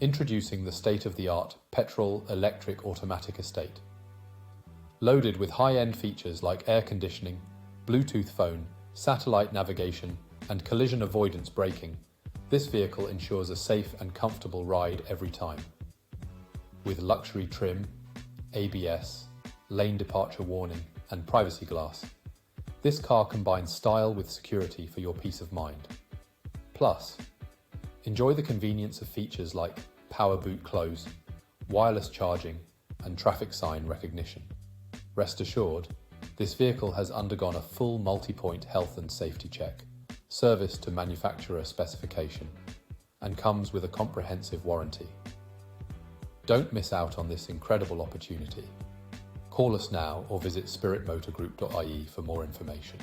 Introducing the state-of-the-art petrol-electric automatic estate. Loaded with high-end features like air conditioning, Bluetooth phone, satellite navigation, and collision avoidance braking, this vehicle ensures a safe and comfortable ride every time. With luxury trim, ABS, lane departure warning, and privacy glass, this car combines style with security for your peace of mind. Plus, enjoy the convenience of features like power boot close, wireless charging, and traffic sign recognition. Rest assured, this vehicle has undergone a full multi-point health and safety check, serviced to manufacturer specification, and comes with a comprehensive warranty. Don't miss out on this incredible opportunity. Call us now or visit spiritmotorgroup.ie for more information.